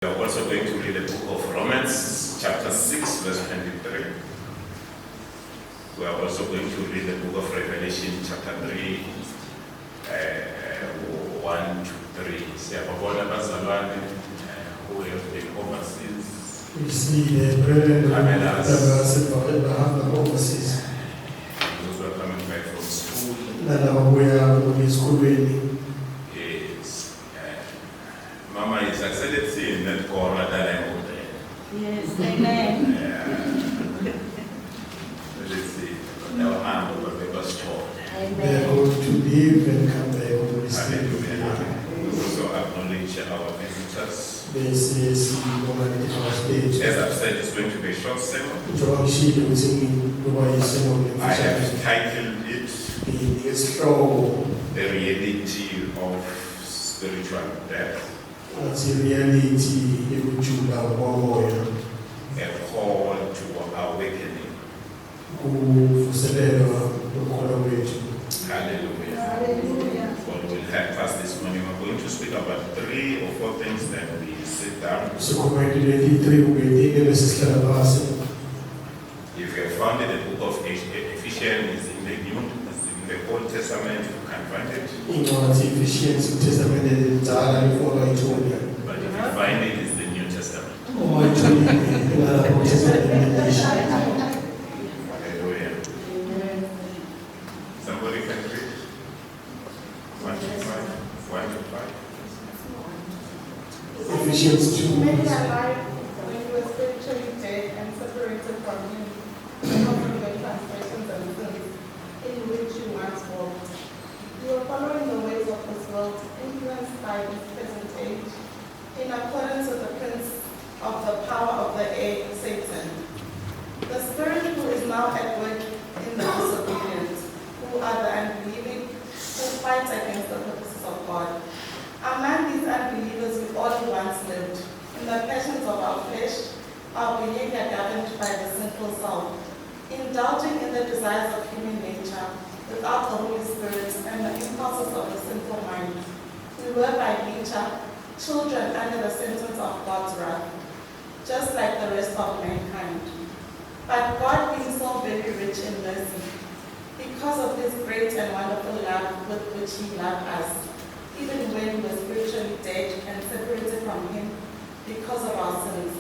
We are also going to read the book of Romans, chapter 6, verse 23. We are also going to read the book of Revelation, chapter 3, 1 to 3. Siyababona bazalwane who have been overseas. We see the brethren that are overseas. Those who are coming back from school. Yes. Mama is excited seeing that Korah that I'm over there. Yes, amen. Let's see. Now I'm over the bus tour. They are going to leave and come back on the Hallelujah. We also acknowledge our visitors. This is our stage. As I've said, it's going to be a short sermon. I have titled it The Reality of Spiritual Death, a call to awakening. Hallelujah. God will help us this morning. We're going to speak about 3 or 4 things that we sit down. If you have found it, the book of Ephesians is in the New, it's in the Old Testament, you can find it. But if you find it, it's the New Testament. Hallelujah. Somebody can read? 1 to 5. 1 to 5. Ephesians 2. Made alive when you were spiritually dead and separated from Him, because of your transgressions and sins, in which you once walked. You were following the ways of this world, influenced by this present age, in accordance with the prince of the power of the air, Satan. The spirit who is now at work in the disobedient, who are the unbelieving, who fight against the purposes of God. Among these unbelievers, we all once lived in the passions of our flesh, our behavior governed by the sinful self, indulging in the desires of human nature without the Holy Spirit and the impulses of the sinful mind. We were by nature children under the sentence of God's wrath, just like the rest of mankind. But God, being so very rich in mercy, because of His great and wonderful love with which He loved us, even when we were spiritually dead and separated from Him because of our sins,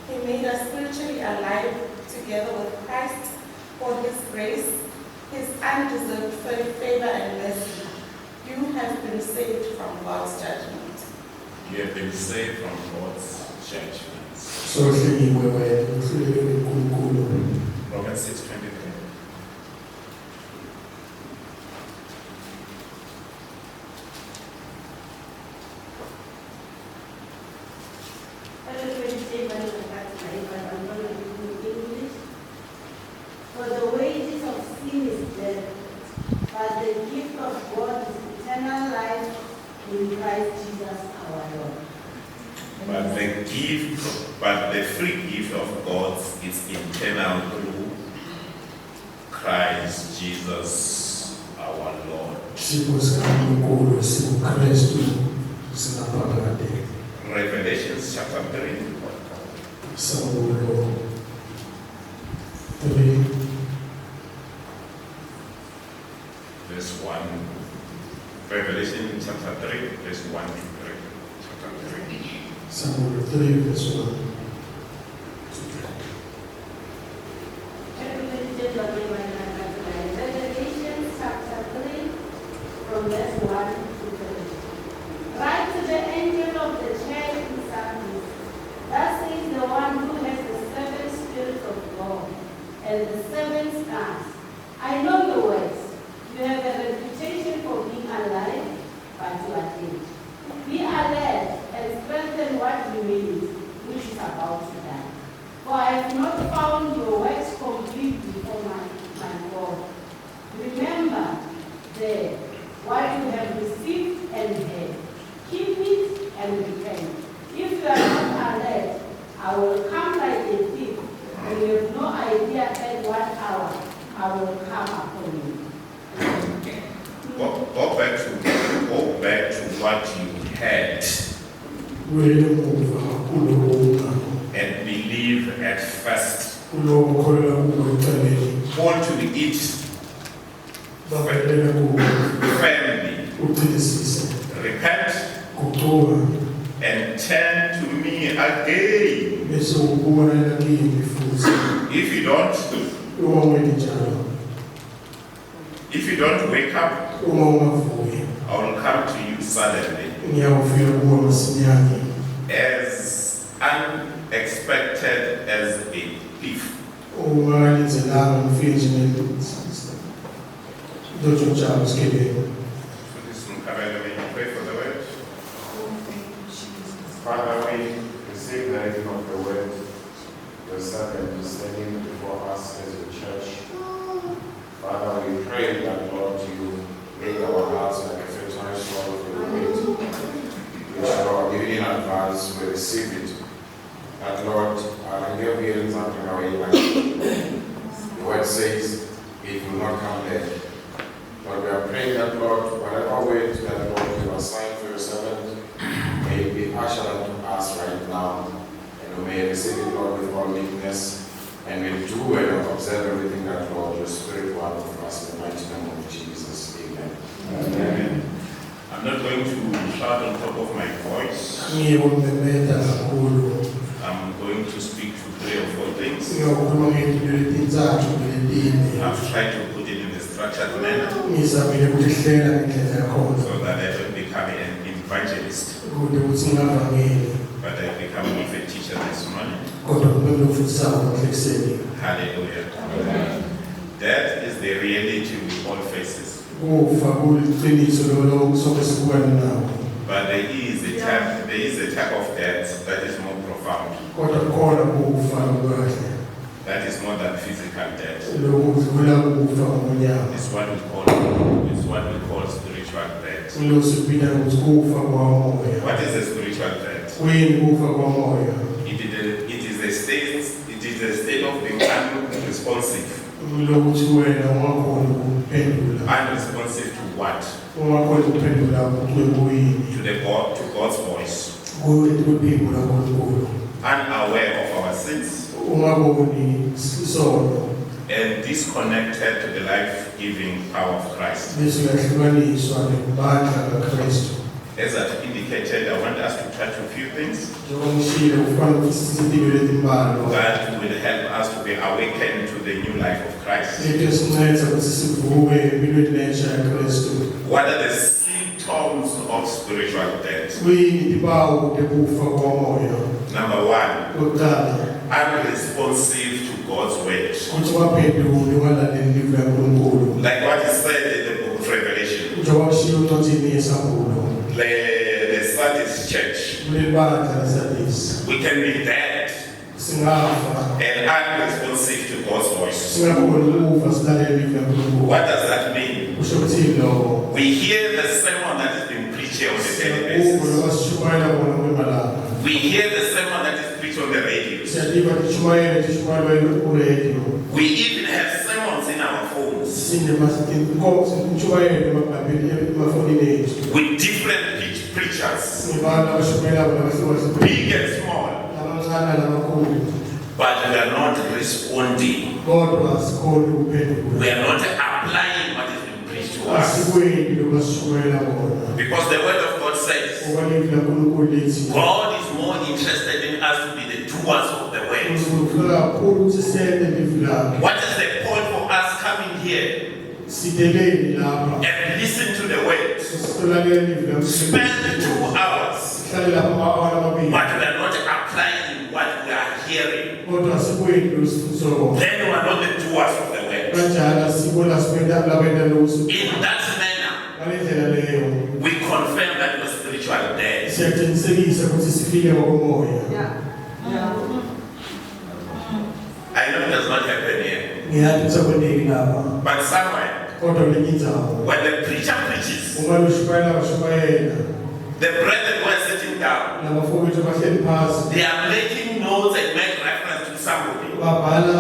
He made us spiritually alive together with Christ. For His grace, His undeserved favor and mercy, you have been saved from God's judgment. You have been saved from God's judgments. Romans 6:23. For the wages of sin is death, but the gift of God is eternal life in Christ Jesus our Lord. But the free gift of God is eternal through Christ Jesus our Lord. Revelation chapter 3. Verse 1. Revelation chapter 3, verse 1 to 3. Chapter 3. Samuel 3, verse 1. Revelation chapter 3, from verse 1 to 3. Write to the angel of the church in Sardis, thus says the one who has the 7 spirits of God and the 7 stars. I know your works. You have a reputation for being alive, but you are dead. Be alert and strengthen what remains, which is about to die. For I have not found your works complete before my God. Remember there what you have received and heard. Keep it and repent. If you are not alert, I will come like a thief, and you have no idea at what hour I will come upon you. Go back to what you had. Wele muva kulo at first, kulowo okholelwa kuwo ekuqaleni want to eat bavelele kuwo firmly, uqinisise repent, guquka and turn to me again. bese ubonela kimi futhi If you don't, uma wenza njalo if you don't wake up, uma ungavuki I will come to you suddenly, ngiyawufika kuwo masinyane as unexpected as a thief. ungalenzelanga ngifike nje ndotshotshayo sigebengu. So this is Mkabele, when you pray for the word. Father, we receive the reading of the word. Your servant is standing before us as a church. Father, we pray that, Lord, you make our hearts like a fertile soil for the word, which, Lord, even in advance, we receive it. That, Lord, I never hear something away like the word says, it will not come back. Lord, we are praying that, Lord, whatever word that, Lord, you assign for your servant, may it be ushered unto us right now, and we may receive it, Lord, with all meekness, and we do and observe everything that, Lord, your Spirit wants of us in the mighty name of Jesus. Amen. Amen. I'm not going to shout on top of my voice. Ngiyomemeza kakhulu I'm going to speak to 3 or 4 things. ngiyokhuluma ngezinto ezintathu ngezinye I've tried to put it in a structured manner ngizamile ukuhlela ngendlela yakhona so that I don't become an evangelist, ukuze ukuthi ngingavangeli but I become more of a teacher this morning. kodwa kube ngilofundisako ngalekuseni. Hallelujah. That is the reality we all faces. Kufa kuliqiniso lolo sonke sibukana nawo, But there is a type of death that is more profound. kodwa khona kufa okukahle That is more than physical death. lokudlula kufa ngonyama. It's what we call spiritual death. Kulosibida ukuthi kufa kwamoya. What is a spiritual death? Kuyini kufa kwamoya? It is a state of being unresponsive. Lokuthi wena ungakhona ukuphendula. Unresponsive to what? Ungakhona ukuphendula kuyini? To God's voice. Kuphendula kuNkulunkulu. Unaware of our sins Ungaboni isono and disconnected to the life-giving power of Christ. bese uyahlukaniswa nemandla kaKristu. As I've indicated, I want us to touch a few things Njengomshilo kufanele ukuthi sizidibele izimbalwa. that will help us to be awakened to the new life of Christ. Into esinceda ukuthi sivuke empilweni entsha yaKristu. What are the symptoms of spiritual death? Kuyini tipawu tekufa kwamoya? Number 1, Okokuqala, unresponsive to God's word. ukuthi waphenduli ungalaleli ilizwi likaNkulunkulu. Like what is said in the book of Revelation, Njengoba kushiwo encwadini yesambulo, the Sardis church, kuleli bandla leSardisi, we can be dead singafa, and unresponsive to God's voice. singakhoni ukufa silalele ilizwi likaNkulunkulu. What does that mean? Kusho ukuthini lokho? We hear the sermon that is being preached here on a daily Siyakuzwa basis. noma sishumayela kona kwemalanga. We hear the sermon that is preached on the radio. Siyadiba tishumayelwa kuredio. We even have sermons in our phones Sinetshumayelo emafonini ethu. with different preachers, Singabantu abashumayela ngabahlukahlukene, big and small, abancane namakhulu. but we are not responding. Kodwa asikhoni ukuphendula. We are not applying what is being preached to us. Asikwenzi lokho asishumayela kona. Because the word of God says, Ngoba ilizwi likaNkulunkulu lithi, God is more interested in us to be the doers of the word. ufuna kakhulu ukuthi senze ilizwi lakhe. What is the point for us coming here Sideleni lapha. and listen to the word? Sitolalela ilizwi lakhe. Spend 2 hours, Sihlale lapha amahora amabili. but we are not applying what we are hearing. Kodwa asikwenzi osifuso. Then we are not the doers of the word. Kanjalo asibona sibenda labenda lokuthi In that manner, ngalendlela leyo we confirm that we are spiritual dead. siyaqinisekisa ukuthi sifile ngokomoya. I know it does not happen here, Ngiyathi kusakwendeki lapha, but somewhere, kodwa kwenye indzawo when the preacher preaches, uma lushumayela bashumayela the brethren who are sitting down, nabafowethu abahleli phasi they are making notes and make reference to somebody babhala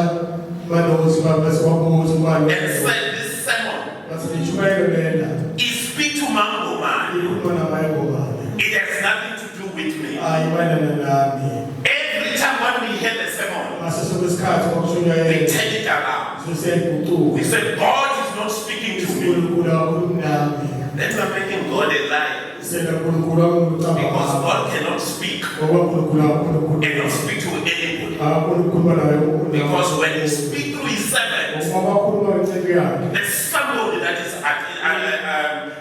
amanothi basebabuza ubani and say this sermon bathi lishumayelo lena is speak to Mambo man. ikhuluma namayengomane It has nothing to do with me. ayimayelana nami. Every time when we hear the sermon, Ngaso kwesikhathi kwakushonywa we yena turn it around. sesiyayiguquka. We say, God is not speaking to me. uNkulunkulu akakhulumi nami. Then we're making God a lie. Sena uNkulunkulu akucabanga. Because God cannot speak. Ngoba uNkulunkulu akakhulumi. Cannot speak to anybody. Akakhulumi ukukhuluma naye uNkulunkulu. Because when you speak through his servant, Ngoba akhuluma ngenceku yakhe. there's somebody that is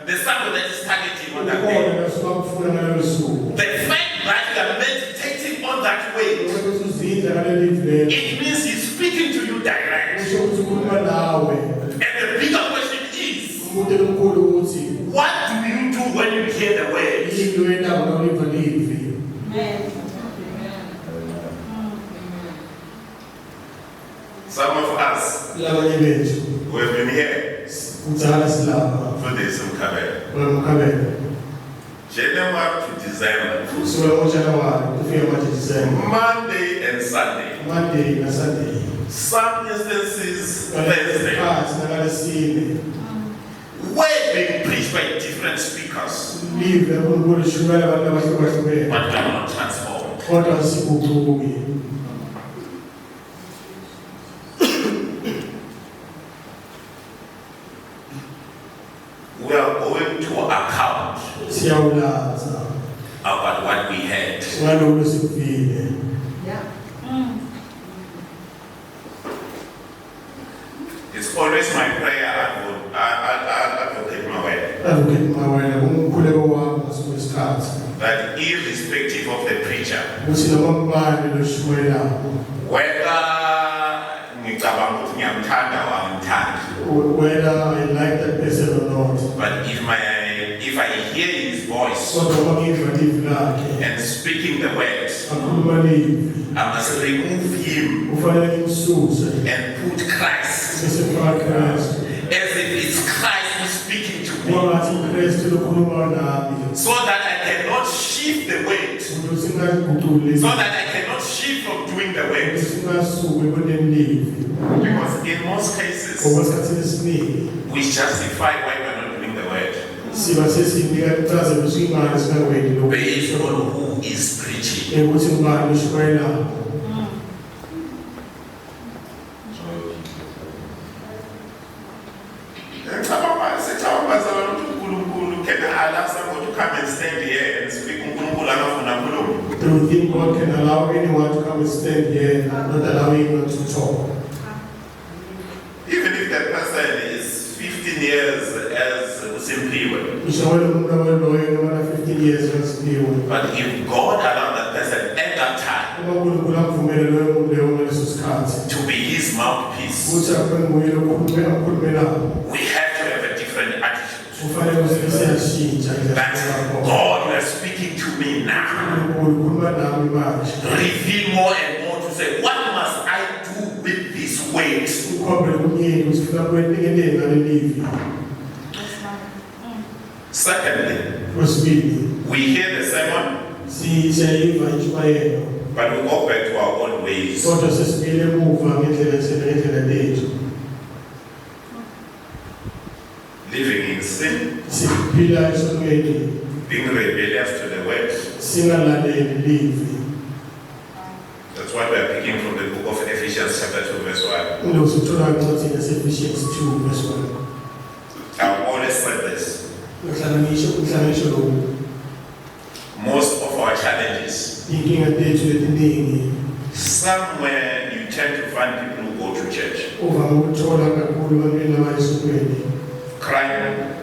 there's somebody that is targeting on that Ukhona way. nasuka kufuna ngalelo suku. The fact that you are meditating on that way, Ukuthi uzinze ngaleli vele. it means he's speaking to you direct. Kusho ukuthi ukhuluma nawe. And the bigger question is, Umuntu omkhulu ukuthi what do you do when you hear the word? yini oyendaba nawuliva livi. Amen. Some of us Labanye bethu who have been here kudzala silapha. for this Mkhabela, Kwemkhabela. January to December, Kusuka ngoJanuwari kufika manje December. Monday and Sunday. Monday na Sunday. Some instances Thursday, Phansi nakalesine. word being preached by different speakers, Live uNkulunkulu shumela abantu abahlukahlukene. but we are not transformed. Kodwa sikuguquki. We are going to account Siyawulaza. about what we had. Ngalolu sikufile. It's always my prayer, advocate my way, Advocate Mawela umkhuleko wami ngaso kwesikhathi. that irrespective of the preacher, Ukuthi noma ngubani loshumayelayo. whether ngicabanga ukuthi ngiyamthanda or angimthandi, Whether I like that person or not. but if I hear his voice Kodwa uma ngiva livi lakhe. and speaking the words, Akhuluma livi. I must remove him Kufanele ngimsuse. and put Christ Bese ngifaka Kristu. as if it's Christ who's speaking to me, Ngoba ngathi uKristu lokhuluma nami. so that I cannot shift the weight, Ukuthi singaziguquli. so that I cannot shift from doing the work. Singasuki ekoneni livi. Because in most cases, Ngoba esikhathini esiningi we justify why we're not doing the work siba sesinika ichaze ukuthi imali singakwenzi lokho. based on who is preaching. Ukuthi ngubani loshumayelayo. Can I allow somebody to come and stand here and speak? Do you think God can allow anyone to come and stand here and not allow anyone to talk? Even if that person is 15 years as Usimpiwe. Mshawele umuntu aweloyo noma 15 years wasipiwe. But if God allowed that person at that time Uma uNkulunkulu amvumele loyo muntu leyo ngaleso sikhathi. to be his mouthpiece, Ukuthi akube nguye lokhulumelayo. we have to have a different attitude. Kufanele ukuthi siyashintsha That indlela God, you are speaking to me now. uNkulunkulu ukhuluma nami manje. Reveal more and more to say, what must I do with this weight? Ukhombe kumyeni ukuthi ufuna kwentekele ngalelivi. Secondly, Kwesibili, we hear the sermon, siyayiva intshumayelo. but we go back to our own ways. Kodwa sesibuyele emuva ngendlela lethu. Living in sin, Siphila esonweni, being rebellious to the word. singalaleli livi. That's what we are picking from the book of Ephesians chapter 2 verse 1. Ilo sithola incwadi yaseEphesians 2 verse 1. I've always said this. Uhlanganisho lo Most of our challenges, inkinga tethu etiningi somewhere you tend to find people who go to church. uvame ukuthola kakhulu ebantwini abayesonweni. Crime,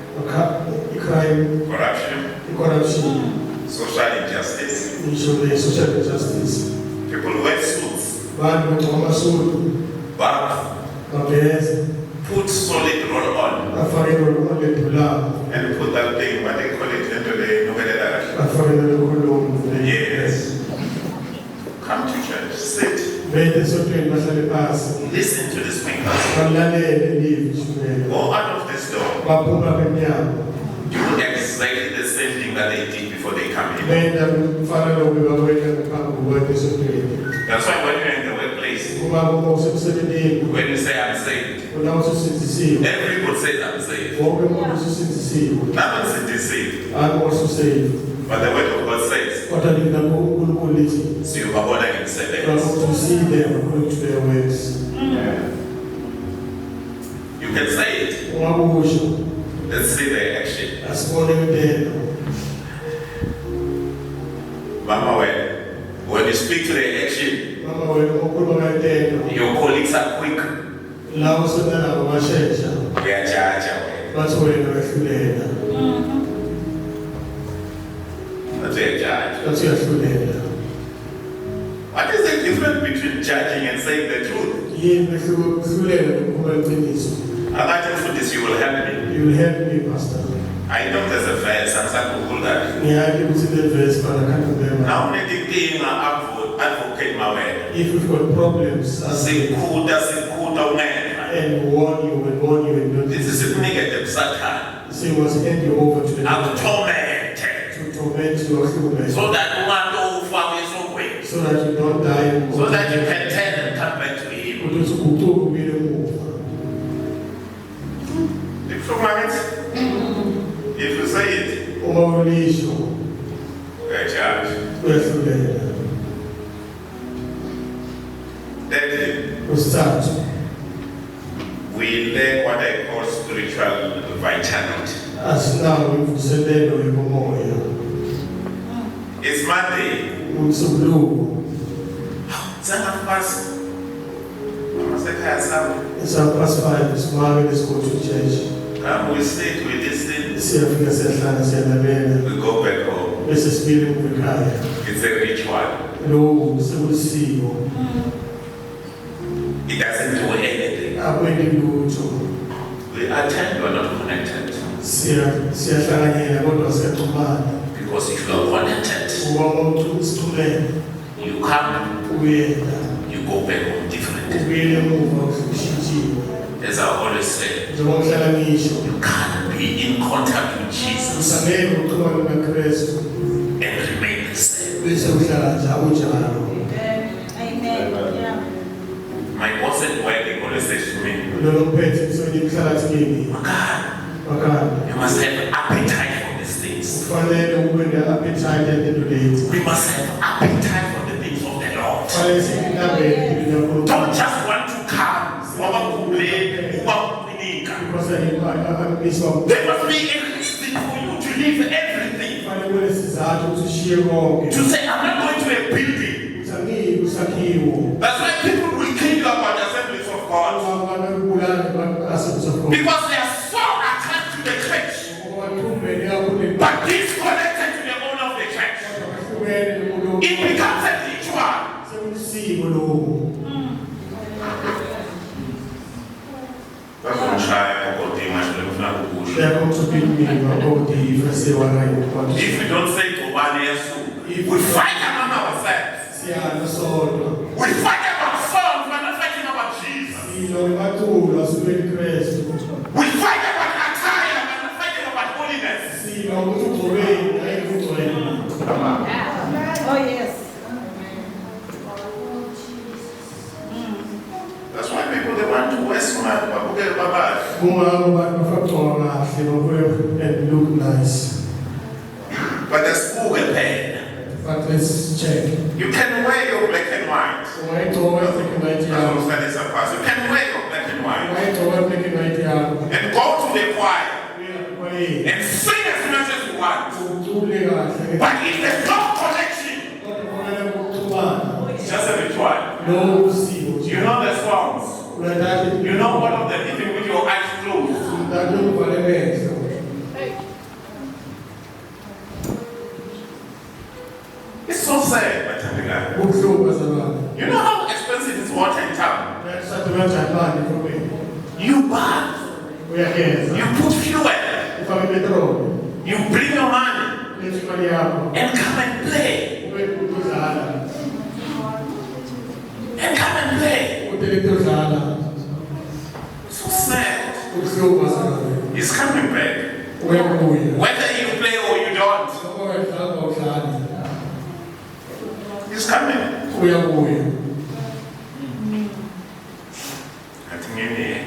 I-crime, corruption, i-corruption, social injustice. ngisho ne-social injustice. People who wear suits, Bantu bagcoka amasudu, bath, bageze, put solid roll on, bafake noledulayo, and put that thing, what they call it, into the Novelera. bafake nolokholomu. Yes. Come to church, sit, Bete esontweni bahlale phansi, listen to the speakers. balalele livi shumela. Go out of this door, Baphuma emnyango. do exactly the same thing that they did before they come in. Benda kufana lokhu bakwenza ngaphambi kokuya esontweni. That's why when you're in the workplace, Uma usemsebenzini, when you say I'm saved, una ususindisiwe. everybody says I'm saved. Wonke umuntu ususindisiwe. Nothing's deceived. Hayi ususaved. But the word of God says, Kodwa lina uNkulunkulu ability. siyobabona You are ngemisebenzi. going to see them according to their works. You can say it. Ungakusho, Let's see the action. asibone impela. Mama, when you speak to the action, Mama wena ngokhuluma ngempela. your colleagues are quick. La usebenzela nabo bashesha. Uyajaja wena. Bathi wena wehlulela. Bathi uyajaja. Bathi uyahlulela. What is the difference between judging and saying the truth? Yini mehluko ukuhlulela nokukhuluma iqiniso? I'd like to put this, you will help me. You will help me, Pastor. I know there's a verse, I'm saying Google that. Ngiyazi ukuthi le verse but I can't remember. Now, when the thing advocate my way, If we've got problems, I say sikuda man. and warn you and warn you and don't. This is a negative Satan. So he must hand you over to the I'm devil tormented. to torment you or human, So that one know for me so quick. so that you don't die and So that you can turn and come back to him. ukuthi uguquke ubile emuva. If you say it, Uma ulisho judge. uyahlulela. Then Usithathu we learn what I call spiritual vitality. asinawo imvuselelo yomoya. It's Monday. Umsubuluko Sangafast. Mama sekhaya sami. it's 5:30 this morning. Let's go to church. Come, we sit, we listen, Siyafika siyahlala siyalamela we go back home. bese sibili emuva ekhaya. It's a ritual. Lokhu sekulisiko. It doesn't do anything. Akwendi lutho. We attend, we're not connected. Siyahlanganyela kodwa siyaxhumana. Because if you are connected, Uma umuntu usithumele you come, uyenda you go back home different. ubuyele emuva ushintshiwe. As I always say, Njengoba ngihlala ngisho you can't be in contact with Jesus usamele uxhumane naKristu and remain the same. bese uhlala njalo njalo. My boss at work, they always say to me, Lolo mphethe msonye mhlakathi kimi. Makan, Makani you must have appetite for these things. kufanele ube ne-appetite yento leti. We must have appetite for the things of the Lord. Kufanele sikunabele impilo Don't kaNkulunkulu. just want to come. Because I There must be a reason for you to leave everything. kufanele kube nesizathu ukuthi ushiye konke. To say, I'm not going to a building. Usangiyi usakhiwo. That's why people will kill you about the assemblies of God. Because they are so attached to the church, but disconnected to the owner of the church. It becomes a ritual. That's what I'm trying to do. If we don't say to one year, we fight among ourselves. We fight about songs, we're not fighting about Jesus. We fight about attire, we're not fighting about holiness. Oh, yes. That's why people they want to wear smart, but who get bad. And look nice. But there's who will pay. But let's check. You can wear your black and white. White or white You can wear your black and white and and go to the choir and sing as much as you want. But if there's no connection, it's just a ritual. You know the songs. You know all of them even with your eyes closed. It's so sad, but you know how expensive is water in town? You bath, you put fuel, you bring your money and come and play. And come and play. So sad. It's coming back. Whether you play or you don't, it's coming. I think you need.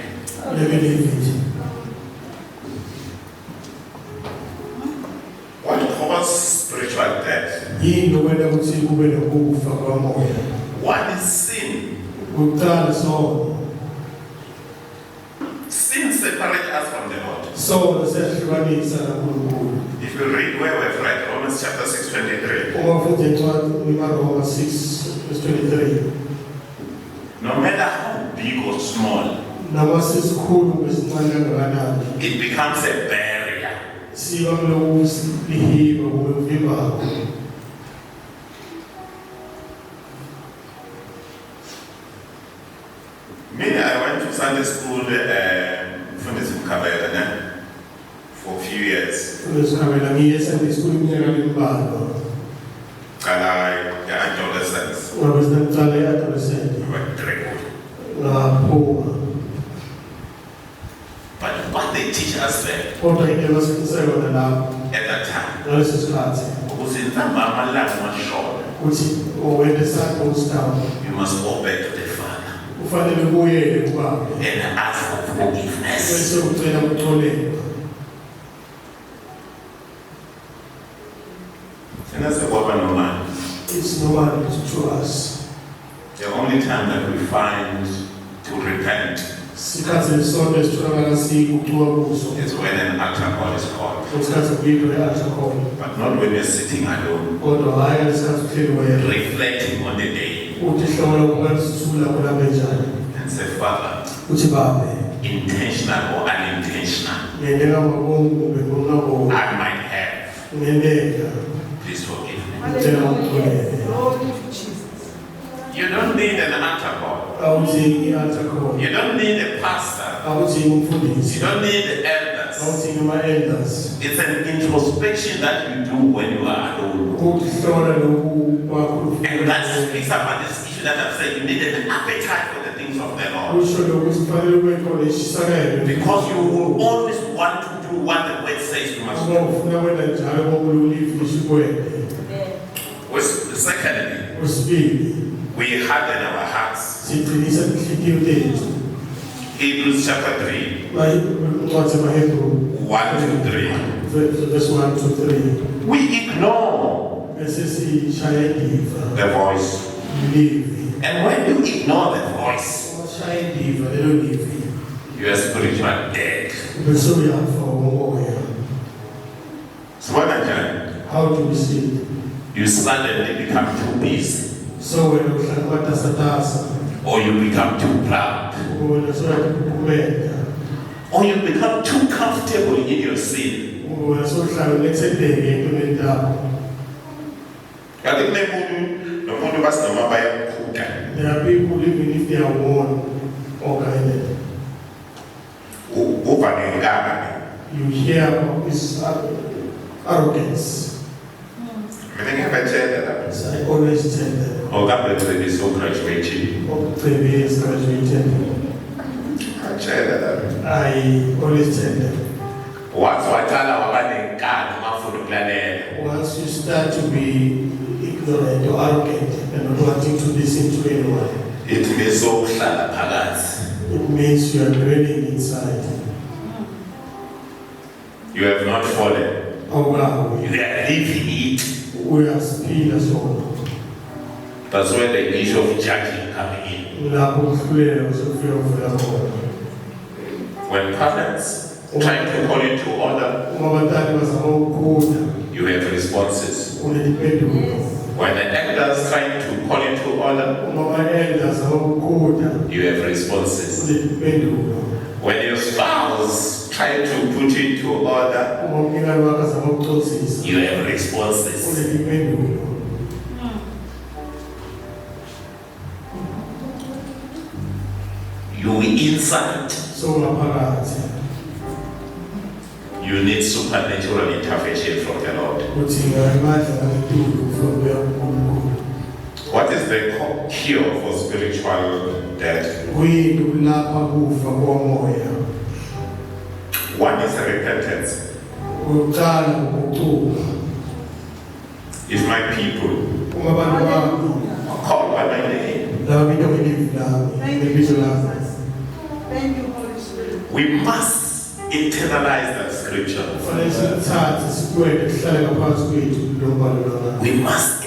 What causes spiritual death? kumele ukuthi kube nokufa kwamoya. One is sin. Kuqala sono. Sin separates us from the Lord. Sono siyahlukanisa kaNkulunkulu. If you read where we've read Romans chapter 6:23, Uma ufunda incwadi uMaroma 6:23. no matter how big or small, Noma sisikhulu ngesincane kangakanani, it becomes a barrier. siba kulokulihiba kumvimba. Me, I went to Sunday school for a few years. Kulesikhamela ngiye Sunday school iminyaka embalwa. Adolescents. Ngabe sinaqala e-adolescent. We were crippled. Ngaphuma. But what they teach us there Kodwa into abasifundisa yona lapho at that time ngaleso sikhathi was in the short. ukuthi when the sun goes down, You must go back to the Father kufanele kubuyele kubaba. and ask for forgiveness. Bese ucela ukuxolelwa. And that's the woman of man. It's normal to us. The only time that we find to repent Sikhathi lesonto esitholakala sikucwa kuso. is when an altar call is called. Ngesikhathi kuyinto e-altar call. But not when you're sitting alone, Kodwa hhayi ngesikhathi uhleli wedwa. reflecting on the day Uthi hlola ukubalisithula kulambe njani. and say, Father, Uthi babe, intentional or unintentional, ngende ngamabomu kumbe ngongaboni. I might have. Ngendeka. Please forgive me. Ngicela ukuxolelwa. Glory to Jesus. You don't need an altar call. Awudingi i-altar call. You don't need a pastor. Awudingi umfundisi. You don't need the elders. Awudingi ama-elders. It's an introspection that you do when you are alone. Ukuhlola lokhu kwakho. And that speaks about this issue that I've said. You need an appetite for the things of the Lord. Kusho lokuthi kufanele ube khona ishisekelo. Because you will always want to do what the word says you must Uma do. ufuna kwenda njalo ngoba ulifisha ukwenda. Secondly, Okwesibili, we harden our hearts. siqinisa inhliziyo zethu. Hebrews chapter 3, Incwadi yamaHebrew 1 to 3. verse 1 to 3. We ignore Bese sishaya indiva. the voice. Livi. And when you ignore the voice, Shaya indiva lelo livi. you are spiritually dead. Bese uyafa ngomoya. So what I done, How do we see it? you suddenly become too busy, So wena uhlala matasatasa. or you become too proud, Wena soyakuphumela. or you become too comfortable in your sin. Wena sohlala unethembeke entweni yakho. Kanti kunomuntu basinoma bayakhuka. There are people even if they are warned or guided. Uva ngenkani. You hear about this arrogance. Mina ngiyabetshela lapha. So I always tell them, Awukabe so graduating. previous graduated. Ngiyatshela lapha. I always tell them, Wathi waqala waba nenkani mafuna ukulalela. once you start to be ignorant or arrogant and not wanting to listen to anyone, Ithi besokuhlala phakathi. it means you are dwelling inside. You have not fallen. Awukawi. You are living it. Uyaziphila sona. That's where the issue of judging coming in. Lapho kuhlulela usufika uvela khona. When parents trying to call you to order, Uma abantwana bazama ukukhula, you have responses. unezimpendulo. When the elders trying to call you to order, Uma ama-elders bazama ukukhula, you have responses. unezimpendulo. When your spouse trying to put you into order, Uma umlingani wakho azama ukuxoxisa, you have responses. unezimpendulo. You inside, So ngaphakathi, you need supernatural intervention from the Lord. udinga amandla kaNkulunkulu from kuNkulunkulu. What is the cure for spiritual death? Kuyini ukulapha kufa komoya? One is repentance. Ukuqala ukutuba. If my people Uma abantu bami are called by my name, laba into ngelivi lami, Thank you, ngebizo lami. Jesus. Thank you, Holy Spirit. we must internalize that scripture. Kufanele sithathe sikwende kuhlale ngaphansi kwethu lo mbhalo lona. We must